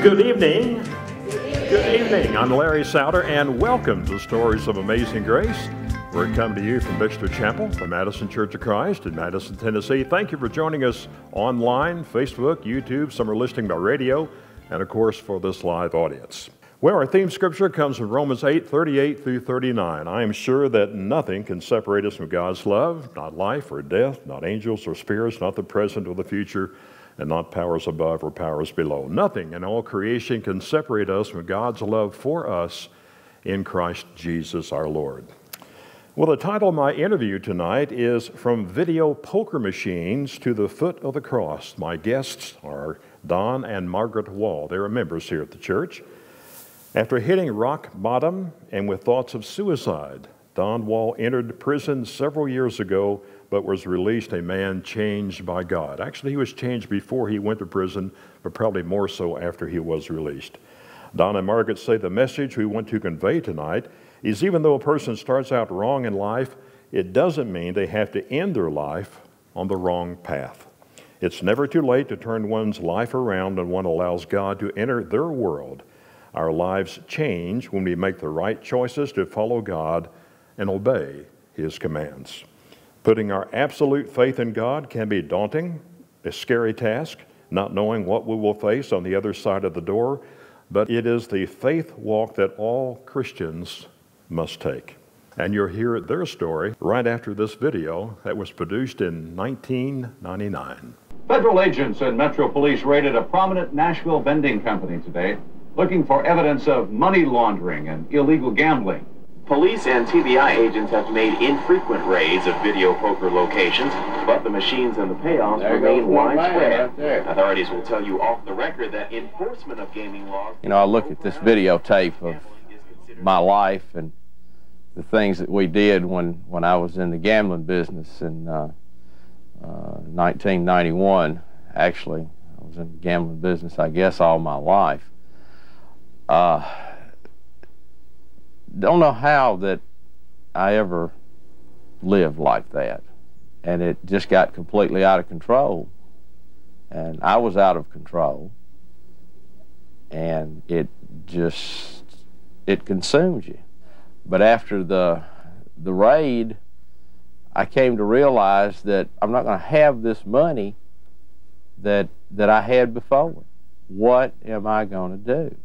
Good evening. Good evening. I'm Larry Souter, and welcome to Stories of Amazing Grace. We're coming to you from Bixter Chapel, the Madison Church of Christ in Madison, Tennessee. Thank you for joining us online, Facebook, YouTube. Some are listening by radio, and of course for this live audience. Well, our theme scripture comes from Romans 8:38 through 39. I am sure that nothing can separate us from God's love, not life or death, not angels or spirits, not the present or the future, and not powers above or powers below. Nothing in all creation can separate us from God's love for us in Christ Jesus our Lord. Well, the title of my interview tonight is From Video Poker Machines to the Foot of the Cross. My guests are Don and Margaret Wall. They are members here at the church. After hitting rock bottom and with thoughts of suicide, Don Wall entered prison several years ago, but was released a man changed by God. Actually, he was changed before he went to prison, but probably more so after he was released. Don and Margaret say the message we want to convey tonight is even though a person starts out wrong in life, it doesn't mean they have to end their life on the wrong path. It's never too late to turn one's life around when one allows God to enter their world. Our lives change when we make the right choices to follow God and obey His commands. Putting our absolute faith in God can be daunting, a scary task, not knowing what we will face on the other side of the door, but it is the faith walk that all Christians must take. And you'll hear their story right after this video that was produced in 1999. Federal agents and Metro Police raided a prominent Nashville vending company today, looking for evidence of money laundering and illegal gambling. Police and TBI agents have made infrequent raids of video poker locations, but the machines and the payoffs remain widespread. Authorities will tell you off the record that enforcement of gaming laws... You know, I look at this videotape of my life and the things that we did when I was in the gambling business in 1991. Actually, I was in the gambling business, I guess, all my life. Don't know how that I ever lived like that, and it just got completely out of control, and I was out of control, and it consumes you. But after the raid, I came to realize that I'm not going to have this money that I had before. What am I going to do?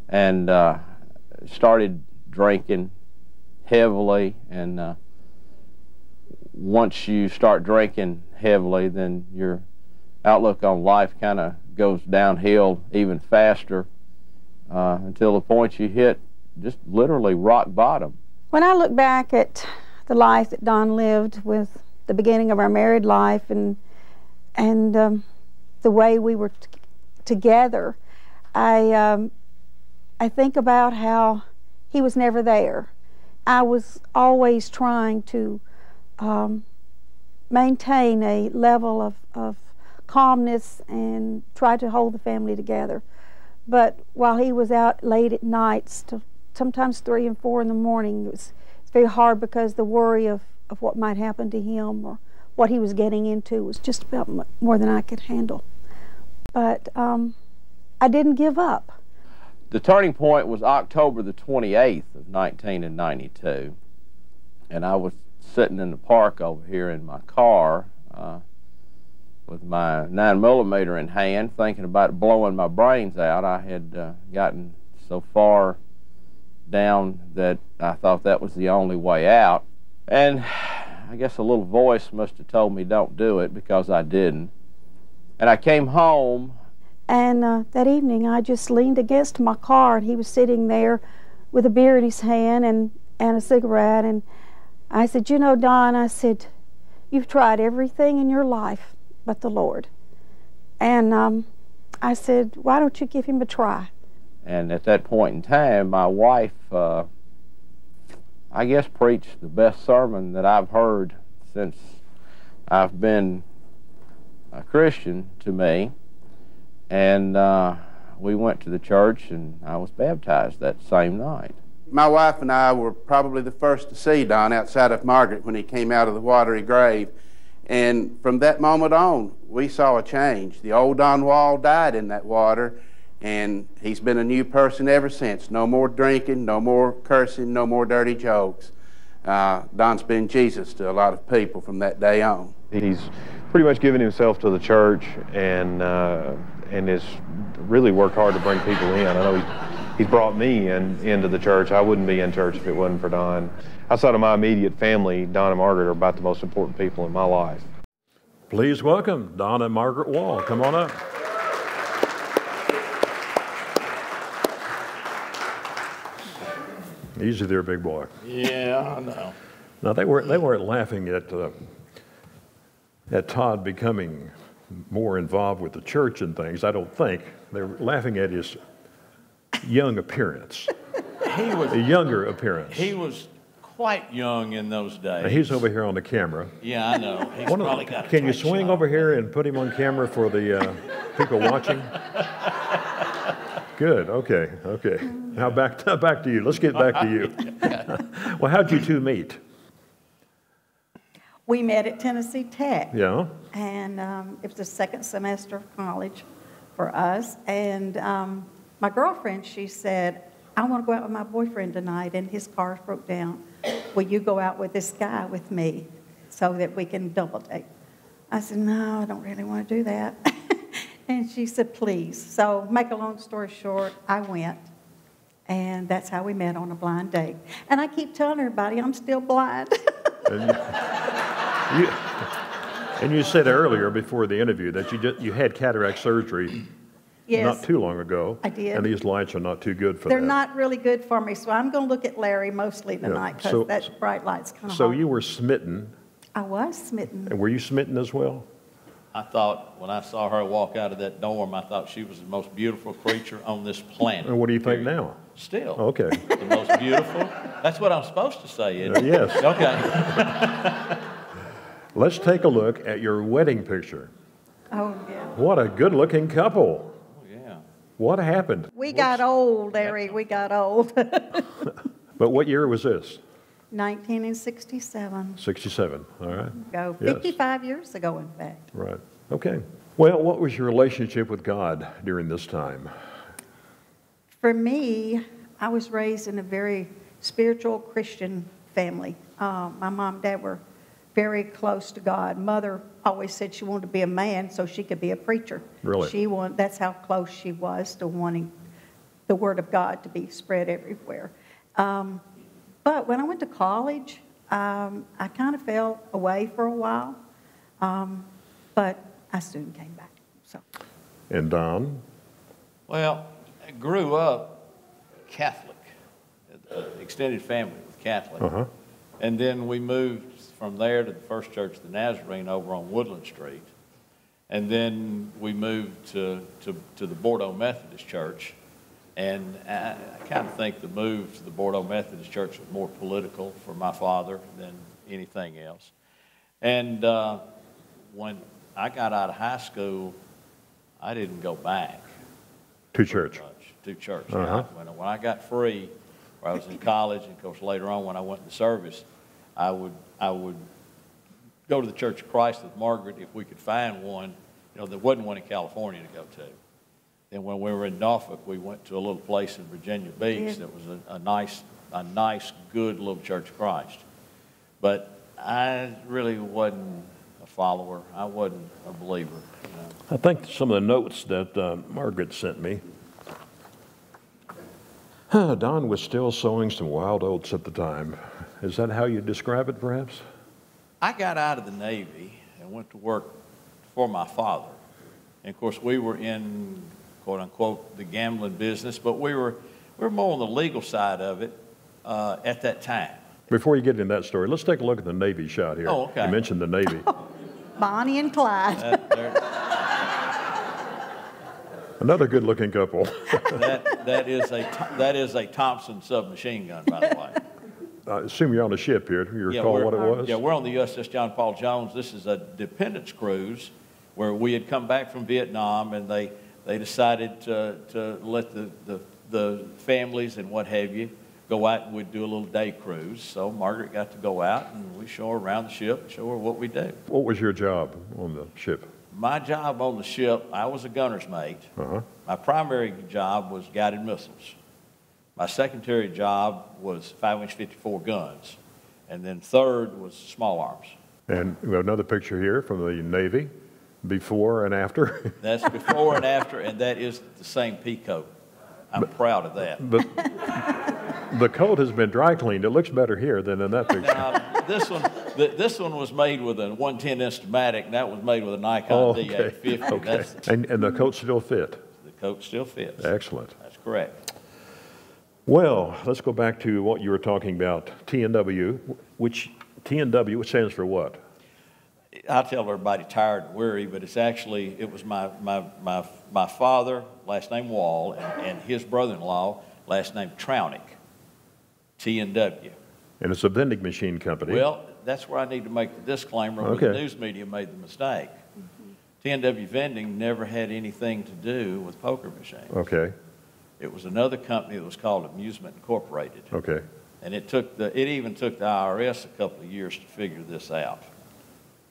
And started drinking heavily, and once you start drinking heavily, then your outlook on life kind of goes downhill even faster until the point you hit just literally rock bottom. When I look back at the life that Don lived with the beginning of our married life and the way we were together, I think about how he was never there. I was always trying to maintain a level of calmness and try to hold the family together. But while he was out late at nights, sometimes 3 and 4 in the morning, it's very hard because the worry of what might happen to him or what he was getting into was just about more than I could handle. But I didn't give up. The turning point was October the 28th of 1992, and I was sitting in the park over here in my car with my 9mm in hand, thinking about blowing my brains out. I had gotten so far down that I thought that was the only way out, and I guess a little voice must have told me don't do it, because I didn't. And I came home. And that evening, I just leaned against my car, and he was sitting there with a beer in his hand and a cigarette. And I said, you know, Don, I said, you've tried everything in your life but the Lord. And I said, why don't you give Him a try? And at that point in time, my wife, I guess, preached the best sermon that I've heard since I've been a Christian to me. And we went to the church, and I was baptized that same night. My wife and I were probably the first to see Don outside of Margaret when he came out of the watery grave. And from that moment on, we saw a change. The old Don Wall died in that water, And he's been a new person ever since. No more drinking, no more cursing, no more dirty jokes. Don's been Jesus to a lot of people from that day on. He's pretty much given himself to the church and has really worked hard to bring people in. I know he's brought me into the church. I wouldn't be in church if it wasn't for Don. Outside of my immediate family, Don and Margaret are about the most important people in my life. Please welcome Don and Margaret Wall. Come on up. Easy there, big boy. Yeah, I know. Now they weren't laughing at Todd becoming more involved with the church and things. I don't think they were laughing at his young appearance. He was a younger appearance. He was quite young in those days. Now he's over here on the camera. Yeah, I know. He's probably got a Can you tight swing shot. over here and put him on camera for the people watching? Good. Okay. Okay. Now back to you. Let's get back to you. Well, how'd you two meet? We met at Tennessee Tech. Yeah. And it was the second semester of college for us. And my girlfriend, she said, I want to go out with my boyfriend tonight, and his car broke down. Will you go out with this guy with me so that we can double date? I said, no, I don't really want to do that. And she said, please. So make a long story short, I went. And that's how we met on a blind date. And I keep telling everybody I'm still blind. And you said earlier before the interview that you had cataract surgery Yes, not too long ago. I did. And these lights are not too good for They're that. not really good for me, so I'm going to look at Larry mostly tonight because so- that bright light's kind of So hard. you were smitten. I was smitten. And were you smitten as well? I thought when I saw her walk out of that dorm, I thought she was the most beautiful creature on this planet. And what do you think now? Still. Okay. The most beautiful. That's what I'm supposed to say, isn't it? Yes. Okay. Let's take a look at your wedding picture. Oh, yeah. What a good-looking couple. Oh, yeah. What happened? We got old, Larry. We got old. But what year was this? 1967. 67, all right. Go Yes. 55 years ago, in fact. Right, okay. Well, what was your relationship with God during this time? For me, I was raised in a very spiritual Christian family. My mom and dad were very close to God. Mother always said she wanted to be a man so she could be a preacher. Really? That's how close she was to wanting the Word of God to be spread everywhere. But when I went to college, I kind of fell away for a while, but I soon came back. So. And Don? Well, I grew up Catholic. Extended family was Catholic. Uh-huh. And then we moved from there to the First Church of the Nazarene over on Woodland Street. And then we moved to the Bordeaux Methodist Church. And I kind of think the move to the Bordeaux Methodist Church was more political for my father than anything else. And when I got out of high school, I didn't go back. To church? To church. Uh-huh. When I got free, or I was in college, and of course later on when I went to service, I would go to the Church of Christ with Margaret if we could find one. You know, there wasn't one in California to go to. Then when we were in Norfolk, we went to a little place in Virginia Beach that was a nice, good little Church of Christ. But I really wasn't a follower. I wasn't a believer. You know. I think some of the notes that Margaret sent me. Don was still sowing some wild oats at the time. Is that how you describe it, perhaps? I got out of the Navy and went to work for my father. And of course, we were in, quote unquote, the gambling business, but we were more on the legal side of it at that time. Before you get into that story, let's take a look at the Navy shot here. Oh, okay. You mentioned the Navy. Bonnie and Clyde. Another good-looking couple. that is a Thompson submachine gun, by the way. I assume you're on a ship here. Do you recall what it was? Yeah, we're on the USS John Paul Jones. This is a Dependence cruise where we had come back from Vietnam, and they decided to let the families and what have you go out, and we'd do a little day cruise. So Margaret got to go out, and we show her around the ship, show her what we do. What was your job on the ship? my job on the ship, I was a gunner's mate. My primary job was guided missiles. My secondary job was 5-inch 54 guns. And then third was small arms. And we have another picture here from the Navy, before and after. That's before and after, and that is the same pea coat. I'm proud of that. But the coat has been dry cleaned. It looks better here than in that picture. Now, this one was made with a 110 Instamatic, and that was made with a Nikon D850. Okay. And the coat still fit? The coat still fits. Excellent. That's correct. Well, let's go back to what you were talking about, TNW, which stands for what? I tell everybody tired and weary, but it's actually, it was my father, last name Wall, and his brother-in-law, last name Trownick, TNW. And it's a vending machine company. Well, that's where I need to make the disclaimer where the news media made the mistake. TNW Vending never had anything to do with poker machines. Okay. It was another company that was called Amusement Incorporated. Okay. And it even took the IRS a couple of years to figure this out.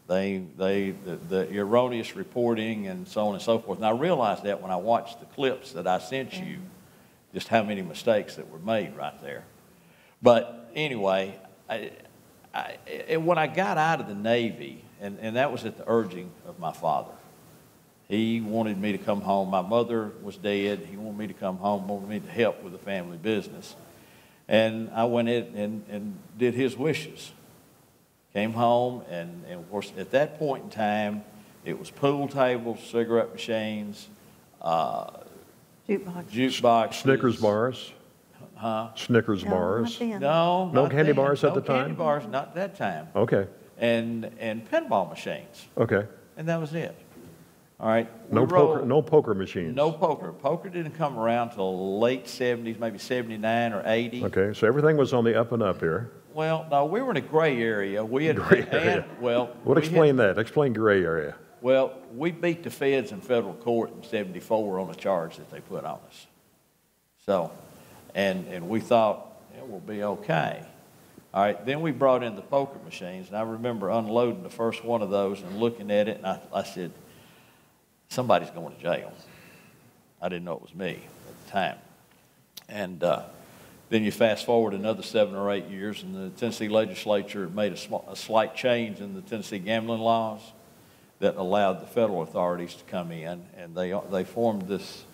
The erroneous reporting and so on and so forth. And I realized that when I watched the clips that I sent you, just how many mistakes that were made right there. But anyway, when I got out of the Navy, and that was at the urging of my father, he wanted me to come home. My mother was dead. He wanted me to come home, wanted me to help with the family business. And I went in and did his wishes. Came home, and of course, at that point in time, it was pool tables, cigarette machines, jukeboxes. Snickers bars? Huh? Snickers bars? No candy bars at the time? No candy bars, not at that time. Okay. And pinball machines. Okay. And that was it. All right. No poker machines? No poker. Poker didn't come around till late 70s, maybe 79 or 80. Okay, so everything was on the up and up here. Well, no, we were in a gray area. We had gray area. Explain that. Explain gray area. Well, we beat the feds in federal court in 74 on a charge that they put on us. So, and we thought it will be okay. All right, then we brought in the poker machines, and I remember unloading the first one of those and looking at it, and I said, somebody's going to jail. I didn't know it was me at the time. And then you fast forward another 7 or 8 years, and the Tennessee legislature made a slight change in the Tennessee gambling laws that allowed the federal authorities to come in, and they formed this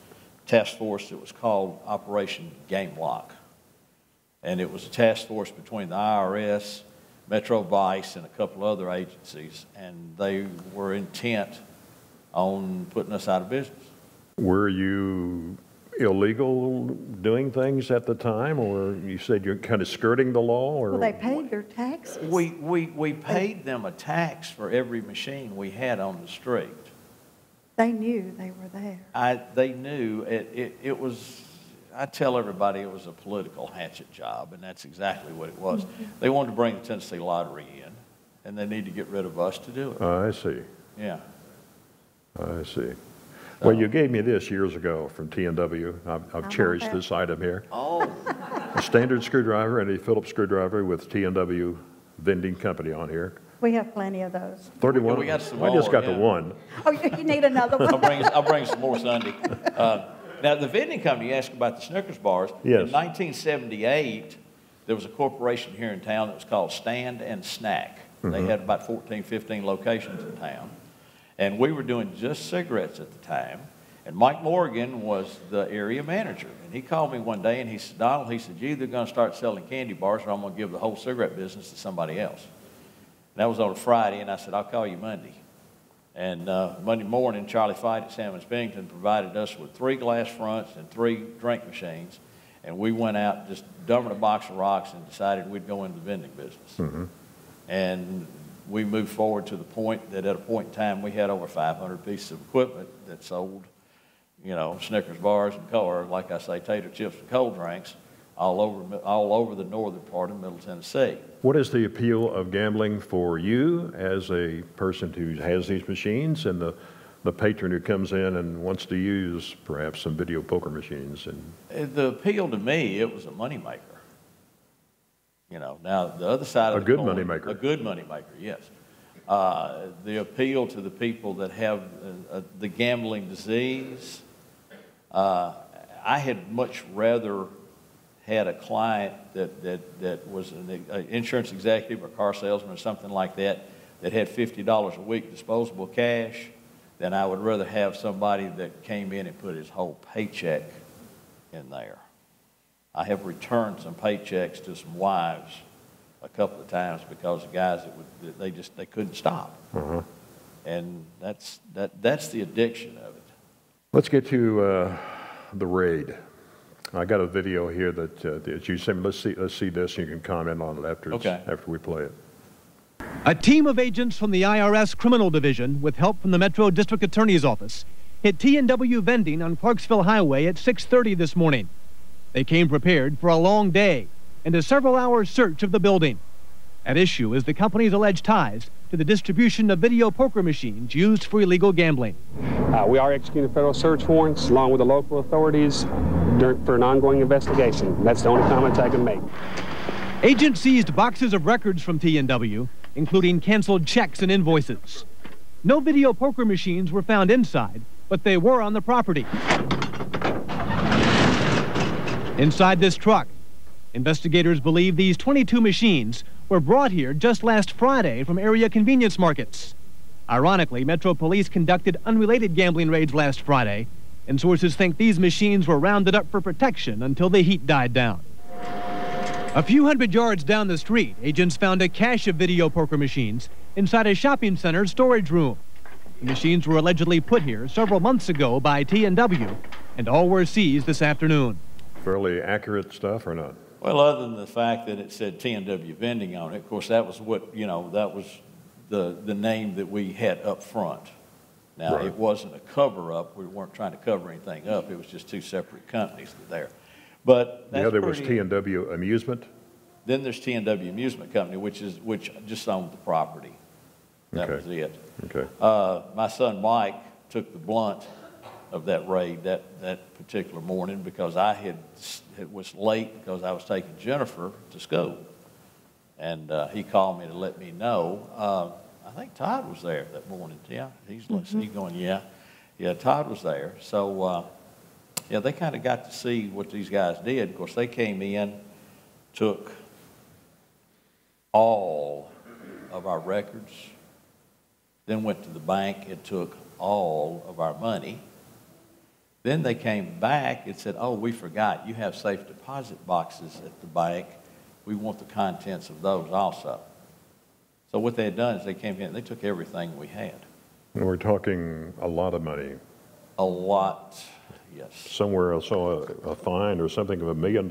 task force that was called Operation Game Lock. And it was a task force between the IRS, Metro Vice, and a couple other agencies, and they were intent on putting us out of business. Were you illegal doing things at the time, or you said you're kind of skirting the law? Or? Well, they paid their taxes. We paid them a tax for every machine we had on the street. They knew they were there. They knew it was, I tell everybody it was a political hatchet job, and that's exactly what it was. They wanted to bring the Tennessee Lottery in, and they need to get rid of us to do it. I see. Yeah. I see. Well, you gave me this years ago from TNW. I've cherished this item here. Oh. A standard screwdriver and a Phillips screwdriver with TNW Vending Company on here. We have plenty of those. 31. We got some I just more, got the one. Oh, you need another one? I'll bring some more Sunday. Now, the vending company, you asked about the Snickers bars. Yes. In 1978, there was a corporation here in town that was called Stand and Snack. They had about 14, 15 locations in town. And we were doing just cigarettes at the time. And Mike Morgan was the area manager. And he called me one day and he said, Donald, he said, you're either going to start selling candy bars or I'm going to give the whole cigarette business to somebody else. And that was on a Friday, and I said, I'll call you Monday. And Monday morning, Charlie Fight at Salmons Bennington provided us with 3 glass fronts and 3 drink machines. And we went out, just dumping a box of rocks, and decided we'd go into the vending business. And we moved forward to the point that at a point in time we had over 500 pieces of equipment that sold, you know, Snickers bars and or, like I say, tater chips and cold drinks all over the northern part of Middle Tennessee. What is the appeal of gambling for you as a person who has these machines and the patron who comes in and wants to use perhaps some video poker machines? And the appeal to me, it was a moneymaker. You know, now the other side of the coin, moneymaker. A good moneymaker, yes. The appeal to the people that have the gambling disease. I had much rather had a client that was an insurance executive or car salesman or something like that had $50 a week disposable cash than I would rather have somebody that came in and put his whole paycheck in there. I have returned some paychecks to some wives a couple of times because the guys they couldn't stop. And that's the addiction of it. Let's get to the raid. I got a video here that you sent me. Let's see this. You can comment on it after we play it. A team of agents from the IRS Criminal Division, with help from the Metro District Attorney's Office, hit T&W Vending on Clarksville Highway at 6:30 this morning. They came prepared for a long day and a several-hour search of the building. At issue is the company's alleged ties to the distribution of video poker machines used for illegal gambling. We are executing federal search warrants along with the local authorities for an ongoing investigation. That's the only comments I can make. Agents seized boxes of records from T&W, including canceled checks and invoices. No video poker machines were found inside, but they were on the property. Inside this truck, investigators believe these 22 machines were brought here just last Friday from area convenience markets. Ironically, Metro Police conducted unrelated gambling raids last Friday, and sources think these machines were rounded up for protection until the heat died down. A few hundred yards down the street, agents found a cache of video poker machines inside a shopping center's storage room. The machines were allegedly put here several months ago by T&W, and all were seized this afternoon. Fairly accurate stuff or not? Well, other than the fact that it said T&W Vending on it, of course, that was what, that was the name that we had up front. Now, It wasn't a cover-up. We weren't trying to cover anything up. It was just two separate companies there. But that's there was T&W Amusement? Then there's T&W Amusement Company, which just owned the property. That was it. Okay. My son Mike took the blunt of that raid that particular morning because it was late because I was taking Jennifer to school. And he called me to let me know. I think Todd was there that morning. Yeah, he's listening. He's going, yeah, Todd was there. So, they kind of got to see what these guys did. Of course, they came in, took all of our records, then went to the bank and took all of our money. Then they came back and said, oh, we forgot. You have safe deposit boxes at the bank. We want the contents of those also. So what they had done is they came in and they took everything we had. And we're talking a lot of money. A lot, yes. Somewhere I saw a fine or something of $1 million.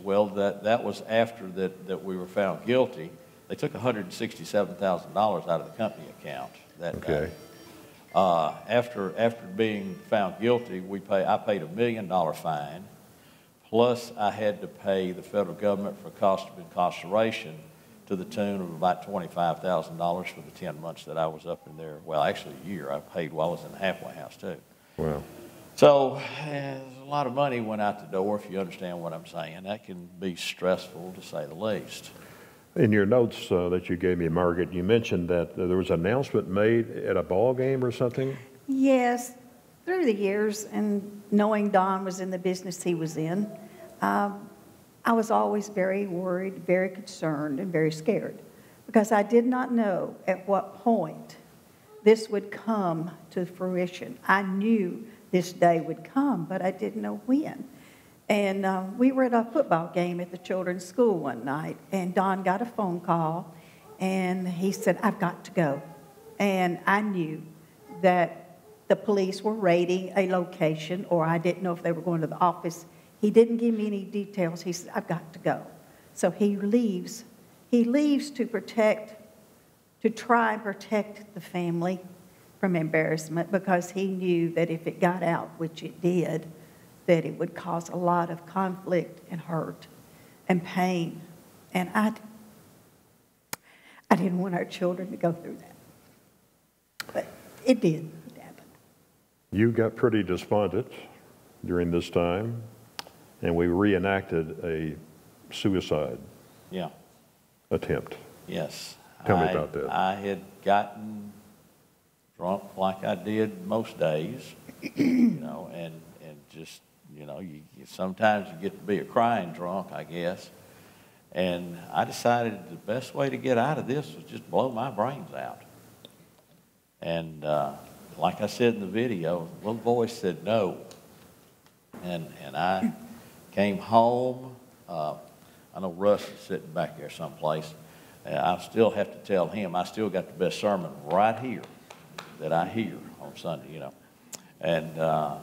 Well, that was after that we were found guilty. They took $167,000 out of the company account that day. After being found guilty, I paid $1 million fine, plus I had to pay the federal government for cost of incarceration to the tune of about $25,000 for the 10 months that I was up in there. Well, actually a year. I paid while I was in the halfway house too. Wow. So a lot of money went out the door, if you understand what I'm saying. That can be stressful to say the least. In your notes that you gave me, Margaret, you mentioned that there was an announcement made at a ball game or something? Yes. Through the years and knowing Don was in the business he was in, I was always very worried, very concerned, and very scared because I did not know at what point this would come to fruition. I knew this day would come, but I didn't know when. And we were at a football game at the children's school one night, and Don got a phone call, and he said, I've got to go. And I knew that the police were raiding a location, or I didn't know if they were going to the office. He didn't give me any details. He said, I've got to go. So he leaves. He leaves to try and protect the family from embarrassment because he knew that if it got out, which it did, that it would cause a lot of conflict and hurt and pain. And I didn't want our children to go through that. But it did. It happened. You got pretty despondent during this time, and we reenacted a suicide attempt. Yes. Tell me about that. I had gotten drunk like I did most days, you know, and just, you know, sometimes you get to be a crying drunk, I guess. And I decided the best way to get out of this was just blow my brains out. And like I said in the video, the little voice said no. And I came home. I know Russ is sitting back there someplace. I still have to tell him, I still got the best sermon right here that I hear on Sunday, you know. And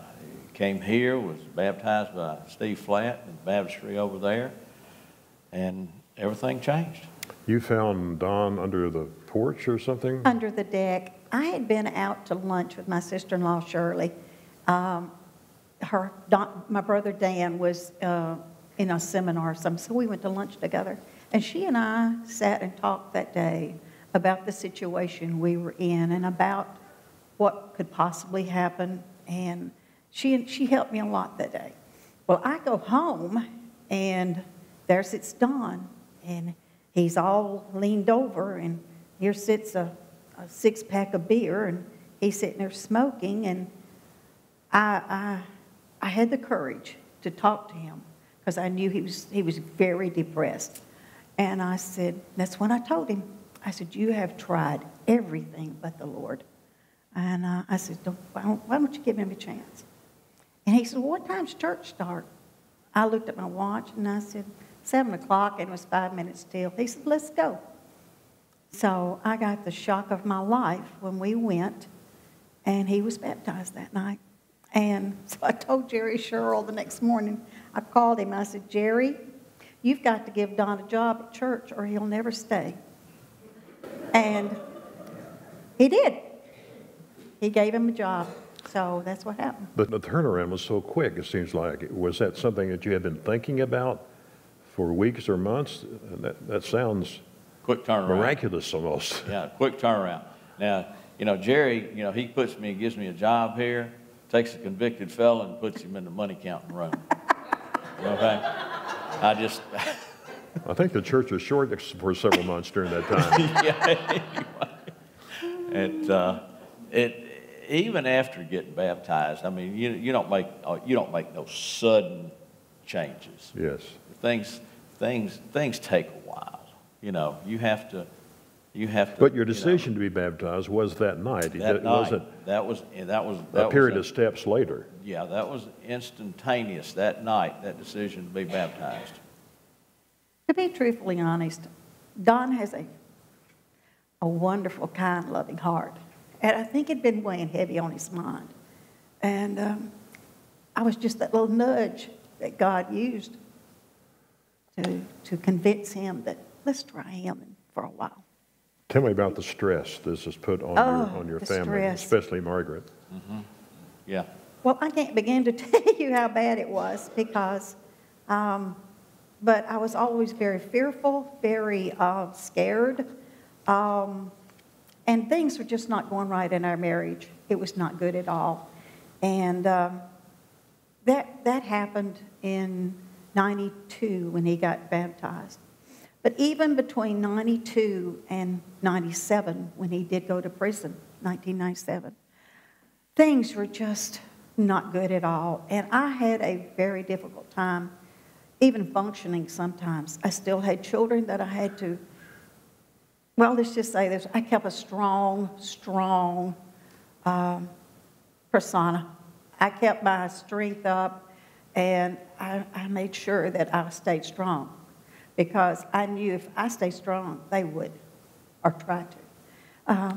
came here, was baptized by Steve Flatt in the baptistry over there, and everything changed. You found Don under the porch or something? Under the deck. I had been out to lunch with my sister-in-law, Shirley. My brother Dan was in a seminar or something, so we went to lunch together. And she and I sat and talked that day about the situation we were in and about what could possibly happen. And she helped me a lot that day. Well, I go home, and there sits Don, and he's all leaned over, and here sits a six-pack of beer, and he's sitting there smoking, and I had the courage to talk to him because I knew he was very depressed. And I said, that's when I told him, I said, you have tried everything but the Lord. And I said, why don't you give him a chance? And he said, well, what time's church start? I looked at my watch, and I said, 7 o'clock, and it was 5 minutes till. He said, let's go. So I got the shock of my life when we went, and he was baptized that night. And so I told Jerry Sherrill the next morning, I called him, I said, Jerry, you've got to give Don a job at church or he'll never stay. And he did. He gave him a job. So that's what happened. But the turnaround was so quick, it seems like. Was that something that you had been thinking about for weeks or months? That sounds quick turnaround. Miraculous almost. Yeah, quick turnaround. Now, you know, Jerry, you know, he gives me a job here, takes a convicted felon and puts him in the money counting room. Okay? I think the church was short for several months during that time. Yeah, anyway. Even after getting baptized, I mean, you don't make no sudden changes. Yes. Things take a while. You know, you have to. But your decision to be baptized was that night. That night. That was a period of steps later. Yeah, that was instantaneous. That night, that decision to be baptized. To be truthfully honest, Don has a wonderful, kind, loving heart. And I think it'd been weighing heavy on his mind. And I was just that little nudge that God used to convince him that let's try him for a while. Tell me about the stress this has put on your family, stress. Especially Margaret. Mm-hmm. Yeah. Well, I can't begin to tell you how bad it was because, but I was always very fearful, very scared, and things were just not going right in our marriage. It was not good at all, and that happened in '92 when he got baptized. But even between 92 and 97, when he did go to prison, 1997, things were just not good at all. And I had a very difficult time even functioning sometimes. I still had children that I had to, well, let's just say this. I kept a strong persona. I kept my strength up, and I made sure that I stayed strong. Because I knew if I stayed strong, they would, or try to.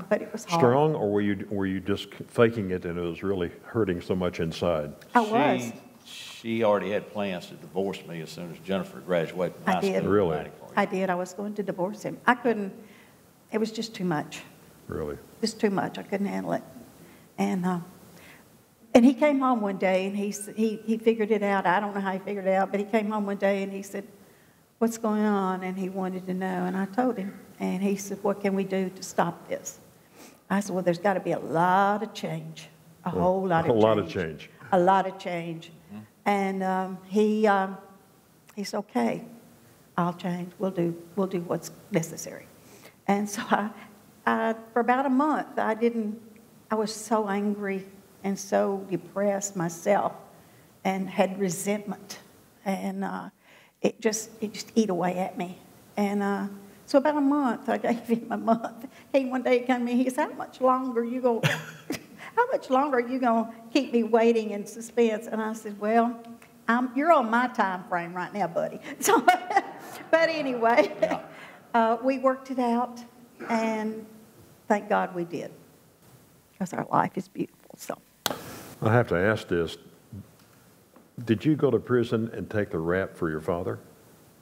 But it was hard. Strong, or were you just faking it and it was really hurting so much inside? I was. She already had plans to divorce me as soon as Jennifer graduated from high school. Really? I did. I was going to divorce him. I couldn't. It was just too much. Really? Just too much. I couldn't handle it. And he came home one day and he figured it out. I don't know how he figured it out, but he came home one day and he said, what's going on? And he wanted to know, and I told him. And he said, what can we do to stop this? I said, well, there's got to be a lot of change, a whole lot of change. A lot of change. A lot of change. Mm-hmm. And he said, okay, I'll change. We'll do what's necessary. And so for about a month, I was so angry and so depressed myself and had resentment. And it just ate away at me. And so about a month, I gave him a month. One day he came to me, he said, how much longer are you going to keep me waiting in suspense? And I said, well, you're on my time frame right now, buddy. So, but anyway, we worked it out, and thank God we did, because our life is beautiful. So I have to ask this. Did you go to prison and take the rap for your father?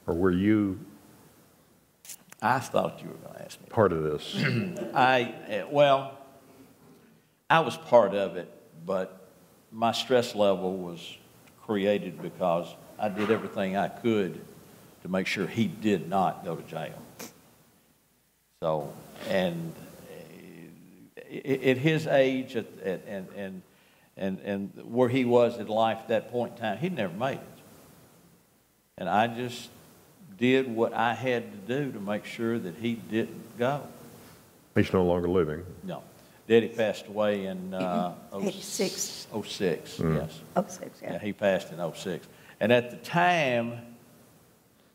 Or were you I thought you were going to ask me part of this? Well, I was part of it, but my stress level was created because I did everything I could to make sure he did not go to jail. So, and at his age and where he was in life at that point in time, he'd never made it. And I just did what I had to do to make sure that he didn't go. He's no longer living. No. Daddy passed away in 86. 06, yes. 06, yeah. Yeah, he passed in 06. And at the time,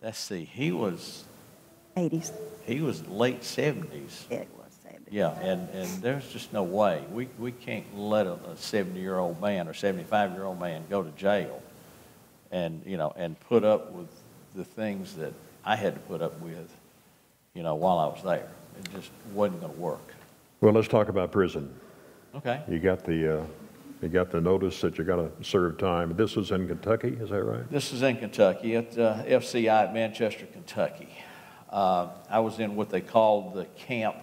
let's see, he was 80s. He was late 70s. Yeah, it was 70s. Yeah, and there's just no way. We can't let a 70-year-old man or 75-year-old man go to jail and, and put up with the things that I had to put up with, while I was there. It just wasn't going to work. Well, let's talk about prison. Okay. You got the notice that you got to serve time. This is in Kentucky, is that right? This is in Kentucky at FCI at Manchester, Kentucky. I was in what they called the camp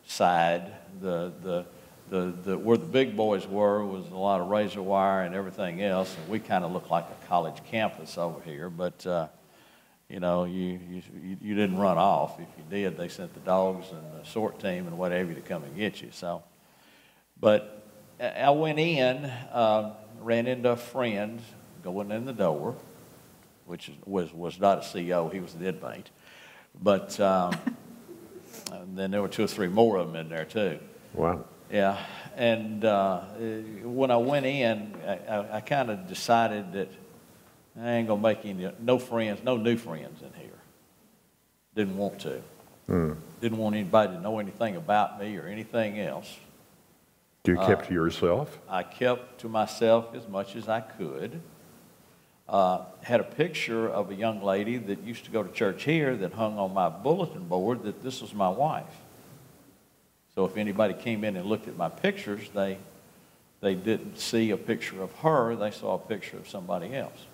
side. The where the big boys were was a lot of razor wire and everything else, and we kind of looked like a college campus over here. But you didn't run off. If you did, they sent the dogs and the sort team and whatever to come and get you. So, but I went in, ran into a friend going in the door, which was not a CO. He was an inmate. But and then there were 2 or 3 more of them in there too. Wow. Yeah, and when I went in, I kind of decided that I ain't gonna make no new friends in here. Didn't want to. Didn't want anybody to know anything about me or anything else. You kept to yourself? I kept to myself as much as I could. Had a picture of a young lady that used to go to church here that hung on my bulletin board that this was my wife. So if anybody came in and looked at my pictures, they didn't see a picture of her, they saw a picture of somebody else.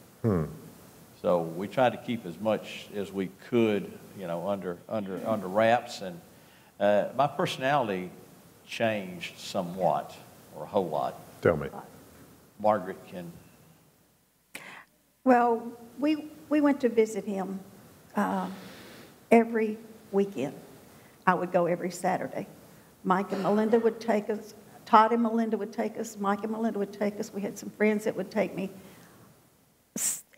So we tried to keep as much as we could, under wraps. And my personality changed somewhat, or a whole lot. Tell me. Margaret can. Well, we went to visit him every weekend. I would go every Saturday. Mike and Melinda would take us. Todd and Melinda would take us. Mike and Melinda would take us. We had some friends that would take me.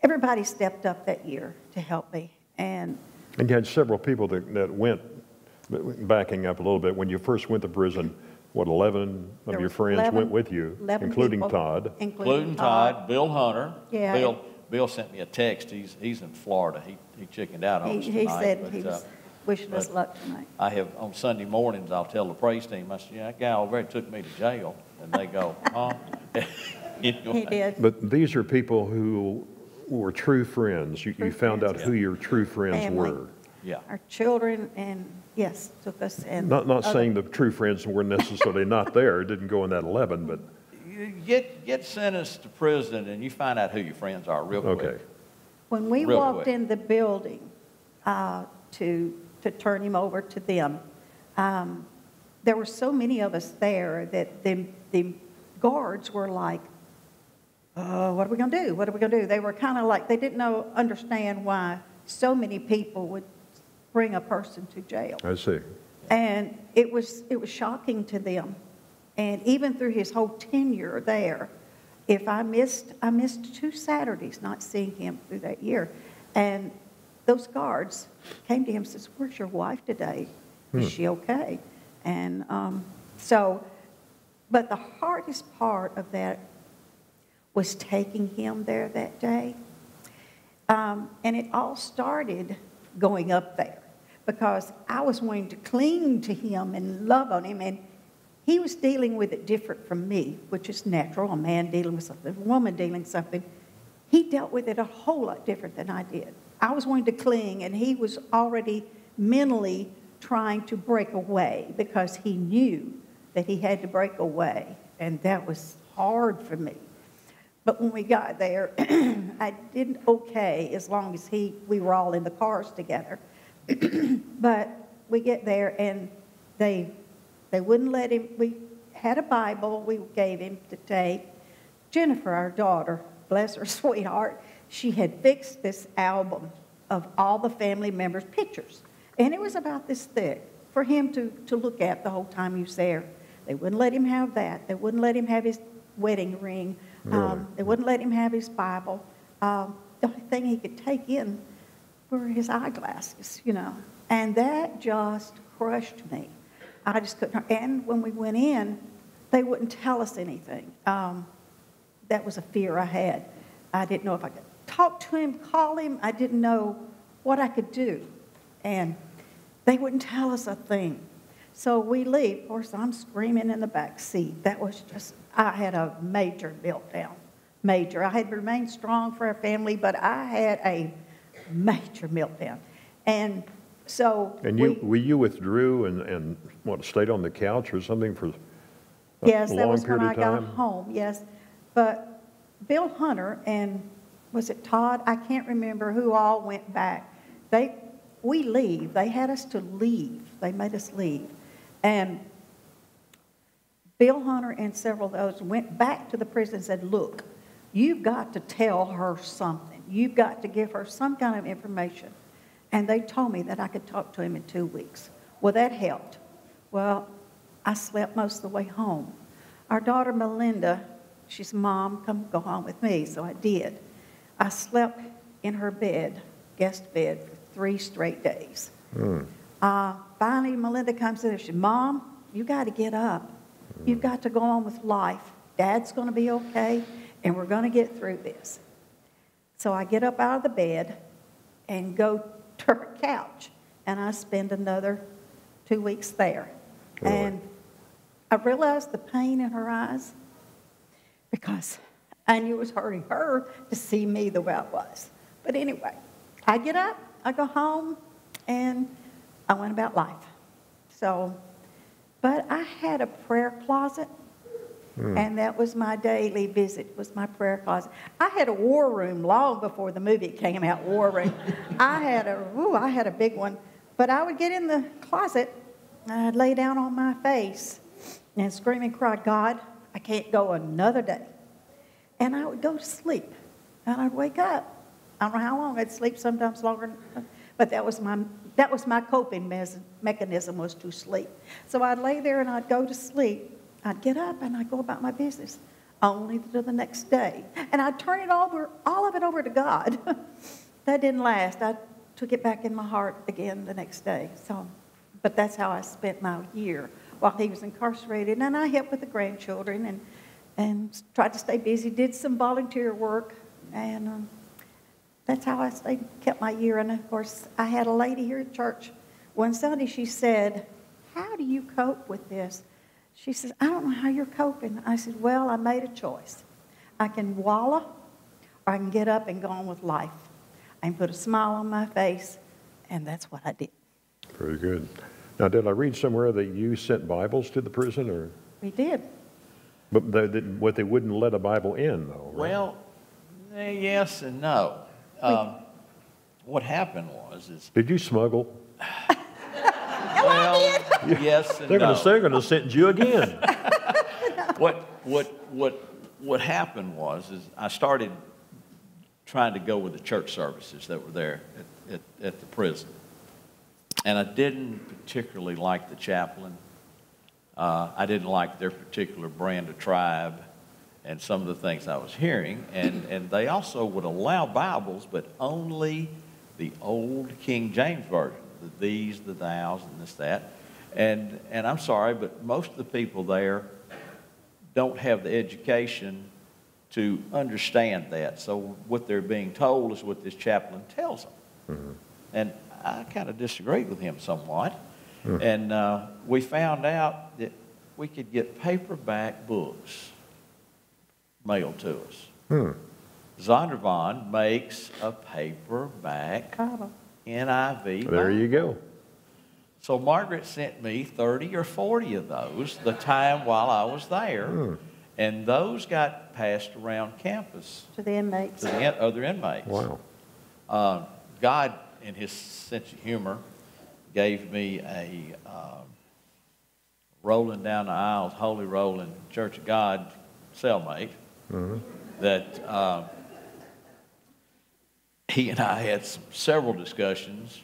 Everybody stepped up that year to help me. And you had several people that went, backing up a little bit, when you first went to prison, 11 of your friends went with you, including people, Todd. Including Todd, Bill Hunter. Yeah. Bill sent me a text. He's in Florida. He chickened out on us tonight. He said he was wishing us luck tonight. I have, on Sunday mornings, I'll tell the praise team, I said, that guy over there took me to jail. And they go, huh? He did. But these are people who were true friends. You found out who your true friends were. Yeah. Our children, and yes, took us. And not saying the true friends were necessarily not there, didn't go in that 11, but. You get sentenced to prison and you find out who your friends are real quick. Okay. When we walked in the building to turn him over to them, there were so many of us there that the guards were like, what are we going to do? What are we going to do? They were kind of like, they didn't understand why so many people would bring a person to jail. I see. And it was shocking to them. And even through his whole tenure there, if I missed 2 Saturdays not seeing him through that year. And those guards came to him and said, where's your wife today? Is she okay? And but the hardest part of that was taking him there that day. And it all started going up there because I was wanting to cling to him and love on him. And he was dealing with it different from me, which is natural. A man dealing with something, a woman dealing with something. He dealt with it a whole lot different than I did. I was wanting to cling, and he was already mentally trying to break away because he knew that he had to break away, and that was hard for me. But when we got there, I did okay as long as we were all in the cars together. But we get there, and they wouldn't let him. We had a Bible we gave him to take. Jennifer, our daughter, bless her sweetheart, she had fixed this album of all the family members' pictures. And it was about this thick for him to look at the whole time he was there. They wouldn't let him have that. They wouldn't let him have his wedding ring. They wouldn't let him have his Bible. The only thing he could take in were his eyeglasses, you know. And that just crushed me. I just couldn't. And when we went in, they wouldn't tell us anything. That was a fear I had. I didn't know if I could talk to him, call him. I didn't know what I could do. And they wouldn't tell us a thing. So we leave. Of course, I'm screaming in the back seat. That was just, I had a major meltdown. Major. I had remained strong for our family, but I had a major meltdown. And so you withdrew and what, stayed on the couch or something for a long period of time? Yes, that was when I got home, yes. But Bill Hunter and, was it Todd? I can't remember who all went back. We leave. They had us to leave. They made us leave. And Bill Hunter and several of those went back to the prison and said, look, you've got to tell her something. You've got to give her some kind of information. And they told me that I could talk to him in 2 weeks. Well, that helped. Well, I slept most of the way home. Our daughter Melinda, she's mom, come go home with me, so I did. I slept in her bed, guest bed, for 3 straight days. Finally, Melinda comes in and she said, Mom, you got to get up. You've got to go on with life. Dad's going to be okay, and we're going to get through this. So I get up out of the bed and go to her couch, and I spend another 2 weeks there. Really? And I realized the pain in her eyes because I knew it was hurting her to see me the way I was. But anyway, I get up, I go home, and I went about life. So, but I had a prayer closet, and that was my daily visit, was my prayer closet. I had a war room long before the movie came out, War Room. I had a big one. But I would get in the closet, and I'd lay down on my face and scream and cry, God, I can't go another day. And I would go to sleep, and I'd wake up. I don't know how long I'd sleep, sometimes longer. But that was my coping mechanism, was to sleep. So I'd lay there and I'd go to sleep. I'd get up and I'd go about my business, only to the next day. And I'd turn it over, all of it over to God. That didn't last. I took it back in my heart again the next day. So, but that's how I spent my year while he was incarcerated. And I helped with the grandchildren and tried to stay busy, did some volunteer work, and that's how I kept my year. And of course, I had a lady here at church one Sunday. She said, how do you cope with this? She says, I don't know how you're coping. I said, well, I made a choice. I can wallow, or I can get up and go on with life. I can put a smile on my face, and that's what I did. Very good. Now, did I read somewhere that you sent Bibles to the prison, or? We did. But they wouldn't let a Bible in, though, right? Well, yes and no. What happened was Did you smuggle? Well, yes and they're no. They're going to sentence you again. What happened was I started trying to go with the church services that were there at the prison. And I didn't particularly like the chaplain. I didn't like their particular brand of tribe and some of the things I was hearing. And they also would allow Bibles, but only the old King James Version, the these, the thous, and this, that. And I'm sorry, but most of the people there don't have the education to understand that. So what they're being told is what this chaplain tells them. Mm-hmm. And I kind of disagreed with him somewhat. Mm-hmm. And we found out that we could get paperback books mailed to us. Hmm. Zondervan makes a paperback NIV. There you go. So Margaret sent me 30 or 40 of those the time while I was there. Hmm. And those got passed around campus. To the inmates. To the other inmates. Wow. God, in his sense of humor, gave me a rolling down the aisles, Holy Rolling Church of God cellmate. Mm-hmm. That he and I had several discussions,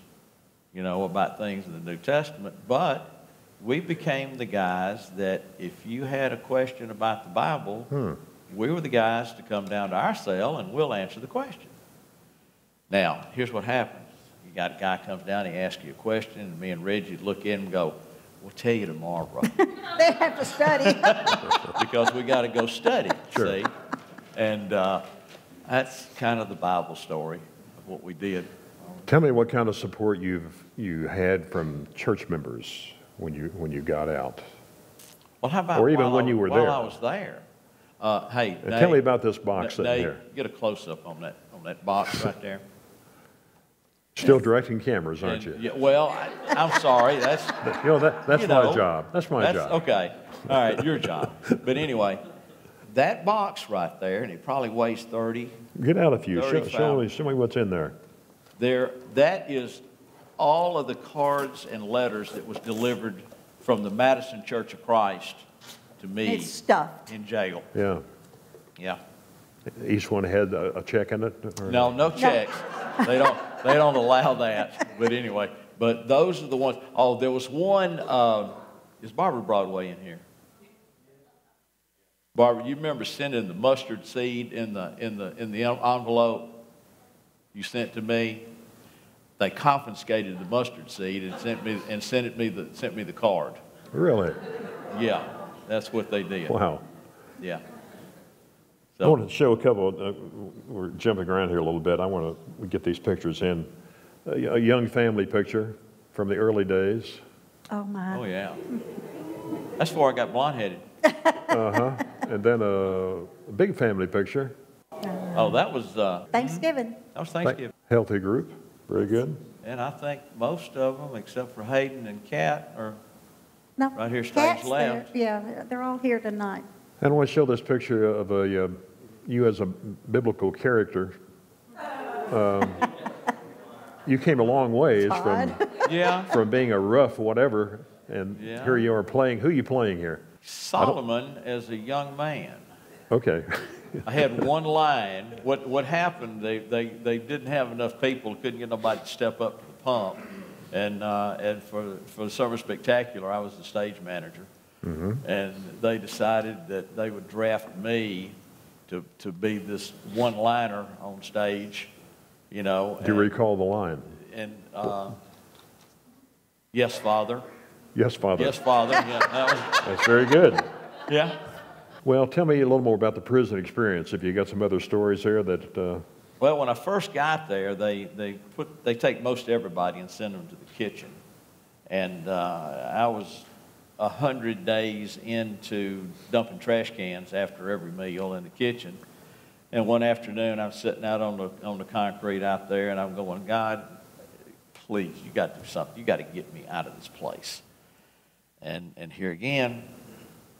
about things in the New Testament, but we became the guys that if you had a question about the Bible, we were the guys to come down to our cell and we'll answer the question. Now, here's what happens. You got a guy comes down, he asks you a question, and me and Reggie look in and go, we'll tell you tomorrow. They have to study. Because we got to go study, sure. See? And that's kind of the Bible story of what we did. Tell me what kind of support you had from church members when you got out. Well, how about or even when you were there? While I was there. Hey, Nate, tell me about this box sitting here. Get a close-up on that box right there. Still directing cameras, aren't you? Yeah, well, I'm sorry. That's that's my job. That's my job. Okay. All right, your job. But anyway, that box right there, and it probably weighs 30. Get out a few. Show me what's in there. That is all of the cards and letters that was delivered from the Madison Church of Christ to me. It's stuffed. In jail. Yeah. Yeah. Each one had a check in it? Or? No checks. They don't allow that. But anyway, those are the ones. Oh, there was one. Is Barbara Broadway in here? Barbara, you remember sending the mustard seed in the envelope you sent to me? They confiscated the mustard seed and sent me the card. Really? Yeah, that's what they did. Wow. Yeah. So, I want to show a couple. We're jumping around here a little bit. I want to get these pictures in. A young family picture from the early days. Oh my. Oh yeah. That's before I got blonde-headed. And then a big family picture. Oh, that was Thanksgiving. That was Thanksgiving. Healthy group. Very good. And I think most of them, except for Hayden and Kat, are right here stage Kat's left. There. Yeah, they're all here tonight. And I want to show this picture of you as a biblical character. You came a long ways from being a rough whatever, and here you are playing. Who are you playing here? Solomon as a young man. Okay. I had one line. What happened? They didn't have enough people. Couldn't get nobody to step up to the pump. And for the Summer Spectacular, I was the stage manager. Mm-hmm. And they decided that they would draft me to be this one-liner on stage, Do you recall the line? And yes, Father. Yes, Father. Yes, Father. Yeah, that's very good. Yeah. Well, tell me a little more about the prison experience. If you got some other stories there that. Well, when I first got there, they take most everybody and send them to the kitchen, and I was 100 days into dumping trash cans after every meal in the kitchen. And one afternoon, I'm sitting out on the concrete out there, and I'm going, God, please, you got to do something. You got to get me out of this place. And here again,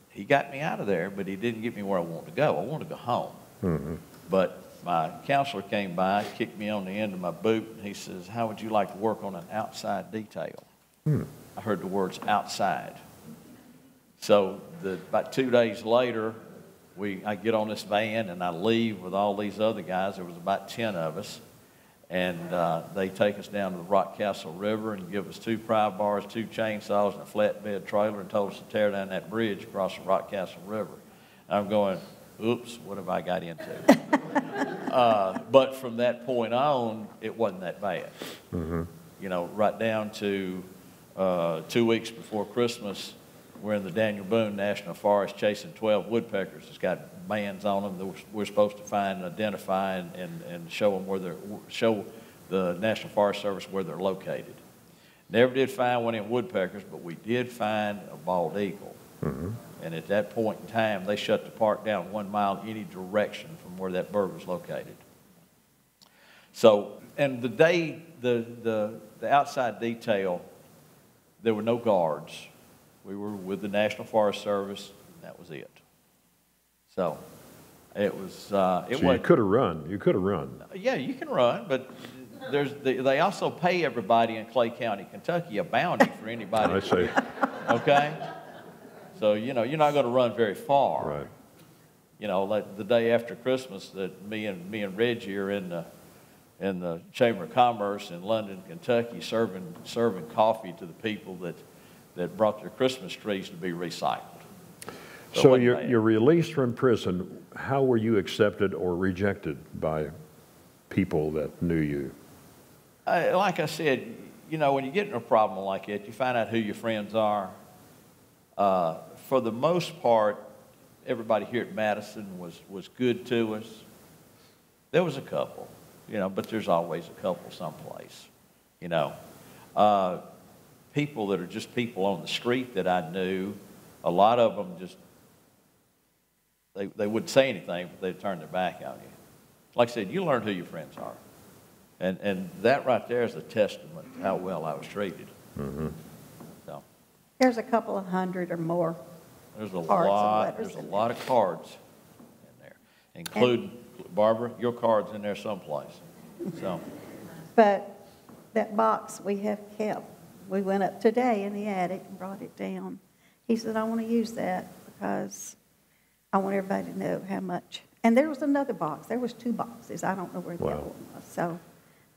he got me out of there, but he didn't get me where I wanted to go. I wanted to go home. Mm-hmm. But my counselor came by, kicked me on the end of my boot, and he says, how would you like to work on an outside detail? I heard the words outside. So about 2 days later, I get on this van and I leave with all these other guys. There was about 10 of us. And they take us down to the Rock Castle River and give us 2 pry bars, 2 chainsaws, and a flatbed trailer and told us to tear down that bridge across the Rock Castle River. I'm going, oops, what have I got into? But from that point on, it wasn't that bad. Mm-hmm. Right down to 2 weeks before Christmas, we're in the Daniel Boone National Forest chasing 12 woodpeckers. It's got bands on them that we're supposed to find, identify, and show them show the National Forest Service where they're located. Never did find one of them woodpeckers, but we did find a bald eagle. Mm-hmm. And at that point in time, they shut the park down 1 mile in any direction from where that bird was located. So, and the day, the outside detail, there were no guards. We were with the National Forest Service, and that was it. So, it was... so you could have run. You could have run. Yeah, you can run, but they also pay everybody in Clay County, Kentucky, a bounty for anybody. I see. Okay? So, you know, you're not going to run very far. Right. You know, like the day after Christmas that me and Reggie are in the Chamber of Commerce in London, Kentucky, serving coffee to the people that brought their Christmas trees to be recycled. So you're released from prison. How were you accepted or rejected by people that knew you? Like I said, you know, when you get in a problem like that, you find out who your friends are. For the most part, everybody here at Madison was good to us. There was a couple, you know, but there's always a couple someplace, you know. People that are just people on the street that I knew, a lot of them just, they wouldn't say anything, but they'd turn their back on you. Like I said, you learn who your friends are. And that right there is a testament to how well I was treated. Mm-hmm. So. There's a couple of hundred or more. There's a lot of cards in there, including, Barbara, your card's in there someplace. So. But that box we have kept. We went up today in the attic and brought it down. He said, I want to use that because I want everybody to know how much. And there was another box. There was 2 boxes. I don't know where the other one was. So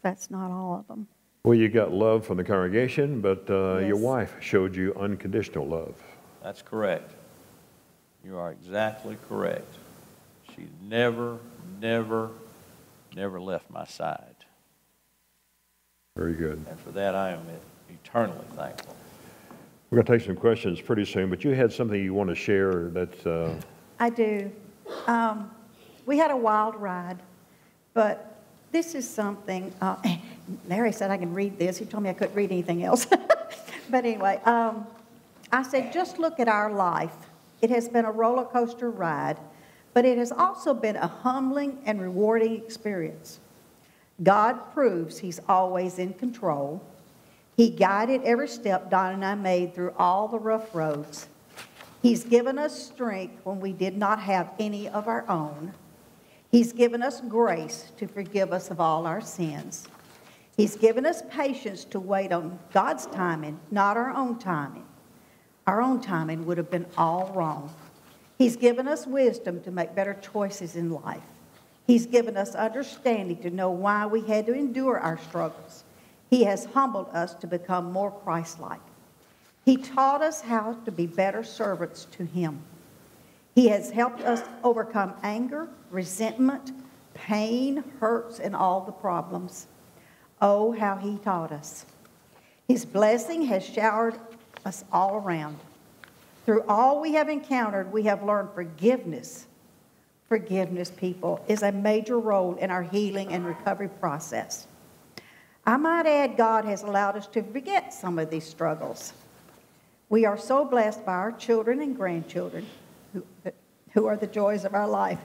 that's not all of them. Well, you got love from the congregation, but Yes. your wife showed you unconditional love. That's correct. You are exactly correct. She never left my side. Very good. And for that, I am eternally thankful. We're going to take some questions pretty soon, but you had something you want to share that... I do. We had a wild ride, but this is something... Larry said I can read this. He told me I couldn't read anything else. But anyway, I said, just look at our life. It has been a roller coaster ride, but it has also been a humbling and rewarding experience. God proves He's always in control. He guided every step Don and I made through all the rough roads. He's given us strength when we did not have any of our own. He's given us grace to forgive us of all our sins. He's given us patience to wait on God's timing, not our own timing. Our own timing would have been all wrong. He's given us wisdom to make better choices in life. He's given us understanding to know why we had to endure our struggles. He has humbled us to become more Christ-like. He taught us how to be better servants to Him. He has helped us overcome anger, resentment, pain, hurts, and all the problems. Oh, how He taught us. His blessing has showered us all around. Through all we have encountered, we have learned forgiveness. Forgiveness, people, is a major role in our healing and recovery process. I might add, God has allowed us to forget some of these struggles. We are so blessed by our children and grandchildren who are the joys of our life.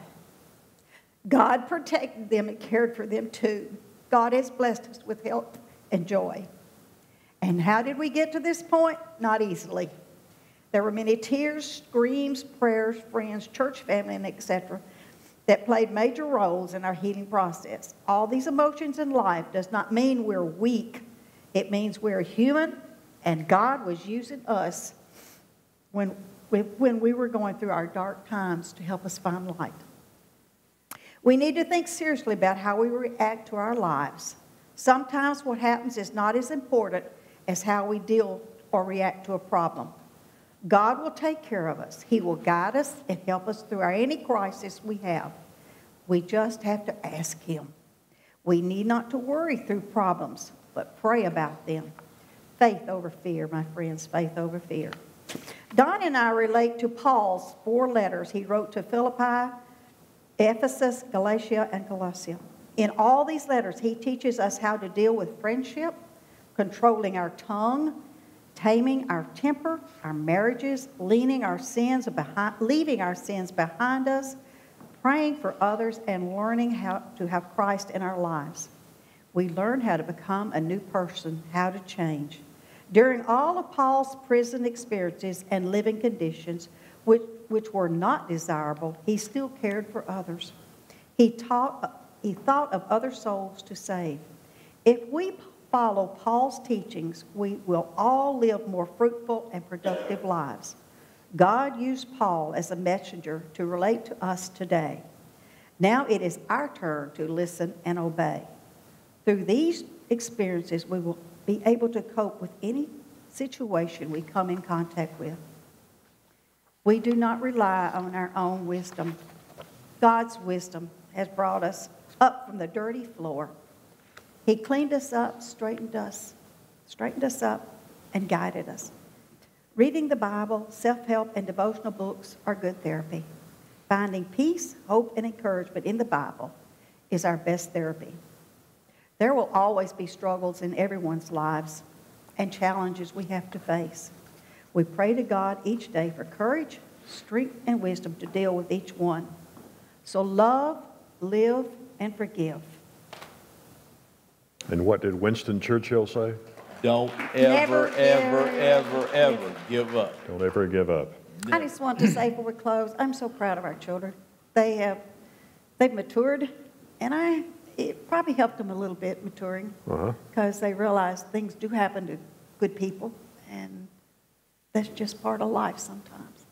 God protected them and cared for them too. God has blessed us with health and joy. And how did we get to this point? Not easily. There were many tears, screams, prayers, friends, church family, and etc. that played major roles in our healing process. All these emotions in life does not mean we're weak. It means we're human, and God was using us when we were going through our dark times to help us find light. We need to think seriously about how we react to our lives. Sometimes what happens is not as important as how we deal or react to a problem. God will take care of us. He will guide us and help us through any crisis we have. We just have to ask Him. We need not to worry through problems, but pray about them. Faith over fear, my friends, faith over fear. Don and I relate to Paul's 4 letters he wrote to Philippi, Ephesus, Galatia, and Colossae. In all these letters, he teaches us how to deal with friendship, controlling our tongue, taming our temper, our marriages, leaving our sins behind us, praying for others, and learning how to have Christ in our lives. We learn how to become a new person, how to change. During all of Paul's prison experiences and living conditions, which were not desirable, he still cared for others. He thought of other souls to save. If we follow Paul's teachings, we will all live more fruitful and productive lives. God used Paul as a messenger to relate to us today. Now it is our turn to listen and obey. Through these experiences, we will be able to cope with any situation we come in contact with. We do not rely on our own wisdom. God's wisdom has brought us up from the dirty floor. He cleaned us up, straightened us up, and guided us. Reading the Bible, self-help, and devotional books are good therapy. Finding peace, hope, and encouragement in the Bible is our best therapy. There will always be struggles in everyone's lives and challenges we have to face. We pray to God each day for courage, strength, and wisdom to deal with each one. So love, live, and forgive. And what did Winston Churchill say? Don't ever give up. Don't ever give up. I just want to say before we close, I'm so proud of our children. They've matured, and it probably helped them a little bit maturing, because they realize things do happen to good people, and that's just part of life sometimes.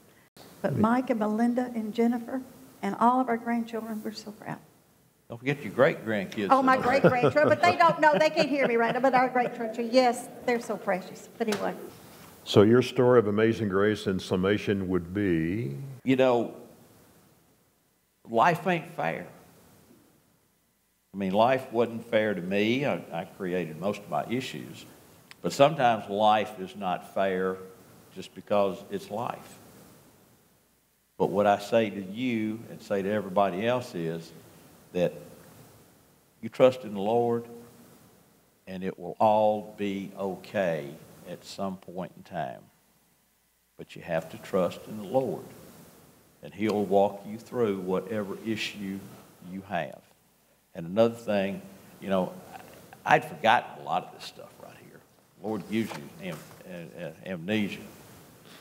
But Mike and Melinda and Jennifer and all of our grandchildren, we're so proud. Don't forget your great-grandkids. Oh, my great-grandchildren, but they don't know. They can't hear me right now, but our great-grandchildren, yes, they're so precious. But anyway. So your story of amazing grace in summation would be? You know, life ain't fair. I mean, life wasn't fair to me. I created most of my issues. But sometimes life is not fair just because it's life. But what I say to you and say to everybody else is that you trust in the Lord, and it will all be okay at some point in time. But you have to trust in the Lord, and He'll walk you through whatever issue you have. And another thing, you know, I'd forgotten a lot of this stuff right here. The Lord gives you amnesia.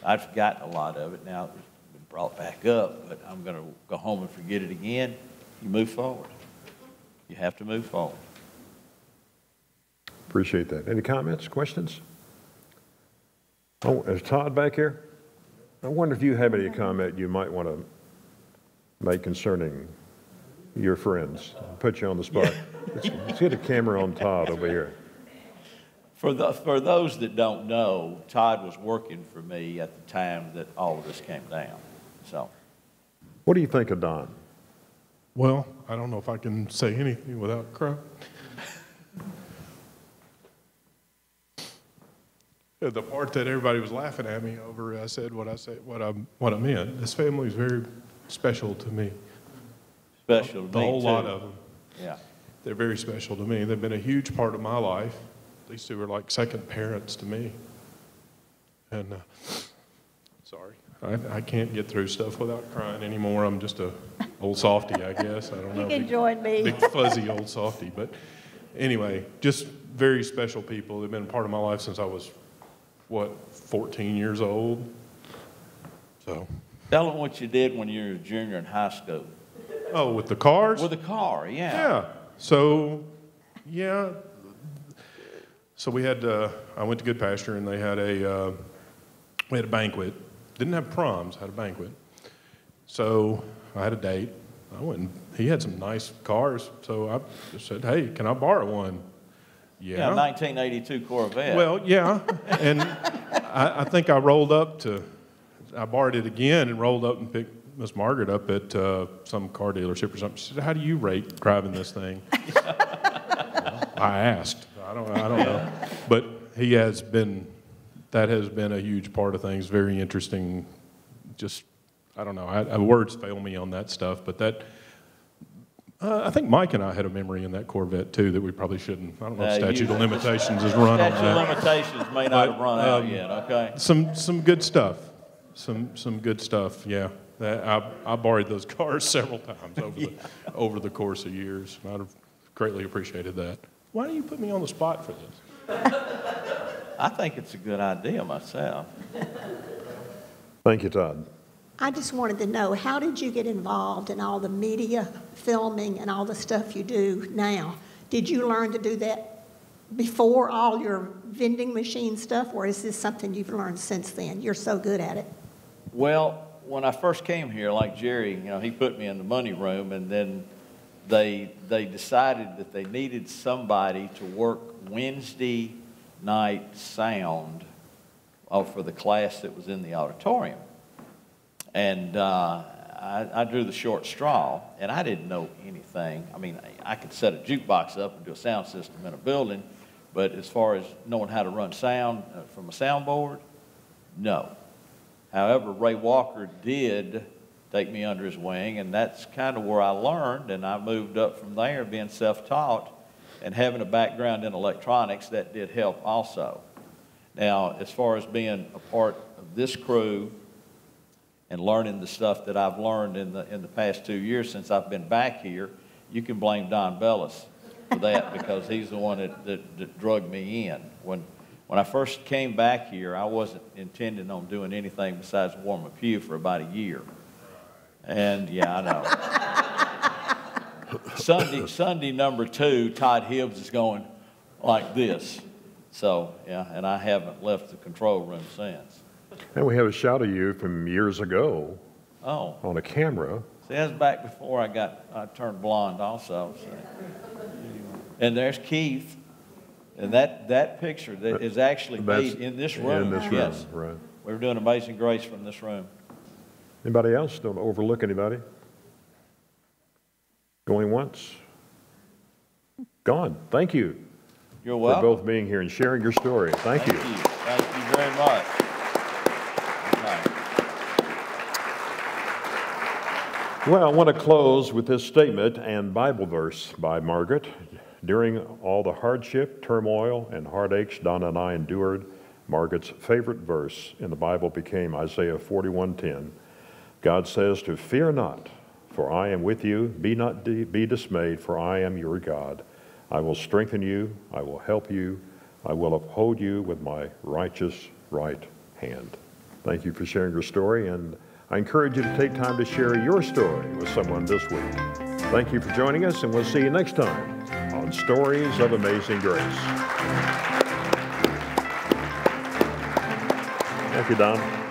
I'd forgotten a lot of it. Now it's been brought back up, but I'm going to go home and forget it again. You move forward. You have to move forward. Appreciate that. Any comments, questions? Oh, is Todd back here? I wonder if you have any comment you might want to make concerning your friends. I'll put you on the spot. Let's get a camera on Todd over here. For those that don't know, Todd was working for me at the time that all of this came down. So, what do you think of Don? Well, I don't know if I can say anything without crying. The part that everybody was laughing at me over, I said what I meant. This family is very special to me. Special to me, the whole too. lot of them. Yeah. They're very special to me. They've been a huge part of my life. These two are like second parents to me. And sorry, I can't get through stuff without crying anymore. I'm just a old softy, I guess. I don't know. You can join me. Big fuzzy old softy. But anyway, just very special people. They've been a part of my life since I was, 14 years old. So. Tell them what you did when you were a junior in high school. Oh, with the cars? With the car, yeah. Yeah. So, yeah. So we had, I went to Good Pasture, and they had we had a banquet. Didn't have proms, had a banquet. So I had a date. I went and he had some nice cars. So I just said, hey, can I borrow one? Yeah, 1982 Corvette. Well, yeah. And I think I borrowed it again and rolled up and picked Miss Margaret up at some car dealership or something. She said, how do you rate driving this thing? Well, I asked. I don't know. But he has been, that has been a huge part of things, very interesting. Just, I don't know, words fail me on that stuff, but that, I think Mike and I had a memory in that Corvette too that we probably shouldn't. I don't know if statute of limitations is run on that. Statute of limitations may not have run out yet, okay? Some good stuff. Some good stuff, yeah. I borrowed those cars several times over the course of years. I'd have greatly appreciated that. Why do you put me on the spot for this? I think it's a good idea myself. Thank you, Todd. I just wanted to know, how did you get involved in all the media filming and all the stuff you do now? Did you learn to do that before all your vending machine stuff, or is this something you've learned since then? You're so good at it. Well, when I first came here, like Jerry, you know, he put me in the money room, and then they decided that they needed somebody to work Wednesday night sound for the class that was in the auditorium. And I drew the short straw, and I didn't know anything. I mean, I could set a jukebox up and do a sound system in a building, but as far as knowing how to run sound from a soundboard, no. However, Ray Walker did take me under his wing, and that's kind of where I learned, and I moved up from there being self-taught and having a background in electronics. That did help also. Now, as far as being a part of this crew and learning the stuff that I've learned in the past 2 years since I've been back here, you can blame Don Bellis for that because he's the one that drugged me in. When I first came back here, I wasn't intending on doing anything besides warm a pew for about a year. And yeah, I know. Sunday number 2, Todd Hibbs is going like this. So, yeah, and I haven't left the control room since. And we have a shot of you from years ago on a camera. See, that's back before I turned blonde also. So. And there's Keith. And that picture that is actually made in this room. In this room, yes. Right. We were doing Amazing Grace from this room. Anybody else? Don't overlook anybody. Going once. Gone. Thank you. You're welcome. For both being here and sharing your story. Thank you. Thank you very much. Well, I want to close with this statement and Bible verse by Margaret. During all the hardship, turmoil, and heartaches Donna and I endured, Margaret's favorite verse in the Bible became Isaiah 41:10. God says to fear not, for I am with you. Be not be dismayed, for I am your God. I will strengthen you. I will help you. I will uphold you with my righteous right hand. Thank you for sharing your story, and I encourage you to take time to share your story with someone this week. Thank you for joining us, and we'll see you next time on Stories of Amazing Grace. Thank you, Don.